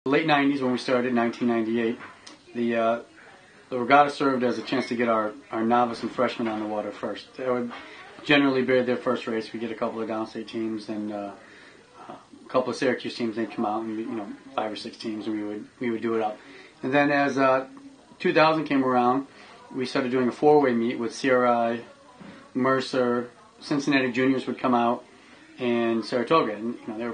Late 90s when we started, 1998, the regatta served as a chance to get our novice and freshmen on the water first. They would generally be their first race. We get a couple of downstate teams and a couple of Syracuse teams. They'd come out and 5 or 6 teams, and we would do it up. And then as 2000 came around, we started doing a 4-way meet with CRI, Mercer, Cincinnati Juniors would come out, and Saratoga. And they were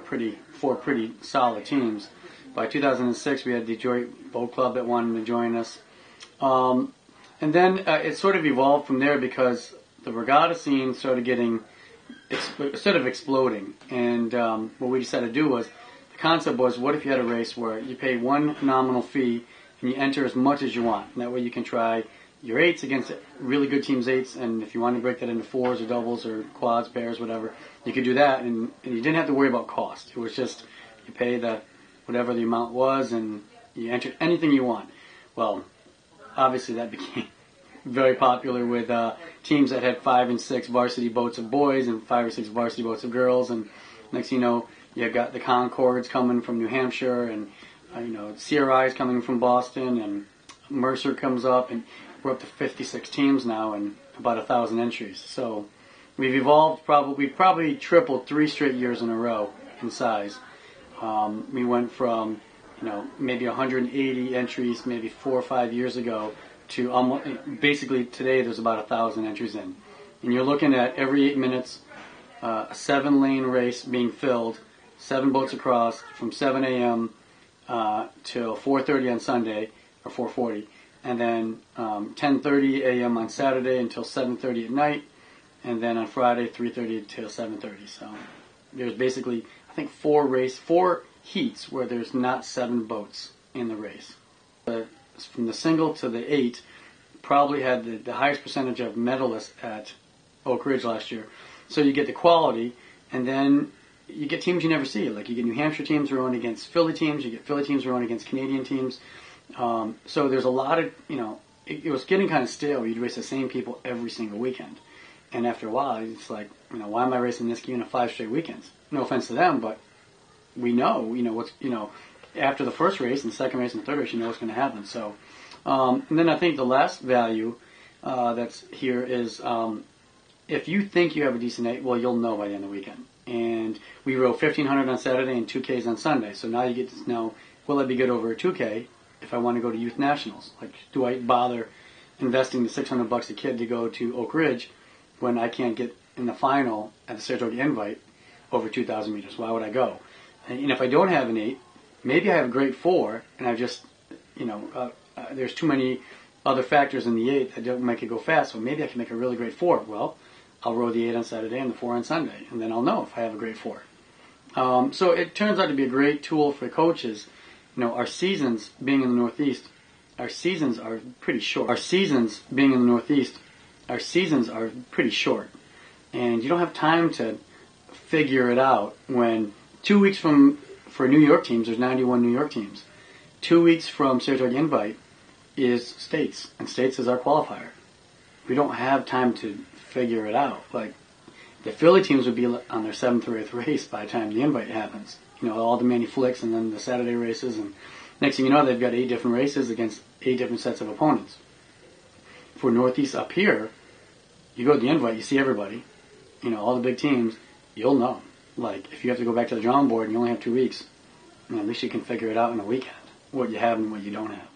4 pretty solid teams. By 2006, we had Detroit Boat Club that wanted to join us. And then it sort of evolved from there because the regatta scene started exploding. And what we decided to do was, the concept was, what if you had a race where you pay one nominal fee and you enter as much as you want? And that way you can try your 8s against really good teams' 8s, and if you want to break that into 4s or doubles or quads, pairs, whatever, you could do that, and you didn't have to worry about cost. It was just, you pay whatever the amount was, and you enter anything you want. Well, obviously that became very popular with teams that had 5 and 6 varsity boats of boys and 5 or 6 varsity boats of girls, and next thing you know, you got the Concords coming from New Hampshire, and CRI is coming from Boston, and Mercer comes up, and we're up to 56 teams now and about 1,000 entries. So we've evolved. We've probably tripled 3 straight years in a row in size. We went from maybe 180 entries maybe 4 or 5 years ago to almost basically today there's about 1,000 entries in. And you're looking at every 8 minutes a 7-lane race being filled, 7 boats across from 7 a.m. Till 4:30 on Sunday or 4:40. And then 10:30 a.m. on Saturday until 7:30 at night, and then on Friday 3:30 till 7:30. So there's basically, I think, 4 heats where there's not 7 boats in the race. From the single to the 8, probably had the highest percentage of medalists at Oak Ridge last year. So you get the quality, and then you get teams you never see. Like you get New Hampshire teams rowing against Philly teams, you get Philly teams rowing against Canadian teams. So there's a lot of, it was getting kind of stale. You'd race the same people every single weekend. And after a while, it's like, why am I racing this game 5 straight weekends? No offense to them, but we know, what's, after the first race and the second race and the third race, you know what's going to happen. So, and then I think the last value that's here is if you think you have a decent 8, well, you'll know by the end of the weekend. And we row 1,500 on Saturday and 2Ks on Sunday. So now you get to know, will I be good over a 2K? If I want to go to youth nationals, like, do I bother investing the $600 a kid to go to Oak Ridge when I can't get in the final at the Saratoga Invite over 2,000 meters? Why would I go? And if I don't have an 8, maybe I have a great 4, and I just, there's too many other factors in the 8 that don't make it go fast. So maybe I can make a really great 4. Well, I'll row the 8 on Saturday and the 4 on Sunday, and then I'll know if I have a great 4. So it turns out to be a great tool for coaches. Our seasons being in the Northeast, our seasons are pretty short. And you don't have time to figure it out when 2 weeks for New York teams, there's 91 New York teams. 2 weeks from Saratoga Invite is states, and states is our qualifier. We don't have time to figure it out. Like, the Philly teams would be on their 7th or 8th race by the time the invite happens. All the Manny Flicks and then the Saturday races, and next thing you know, they've got 8 different races against 8 different sets of opponents. For Northeast up here, you go to the invite, you see everybody, all the big teams, you'll know. Like, if you have to go back to the drawing board and you only have 2 weeks, at least you can figure it out in a weekend, what you have and what you don't have.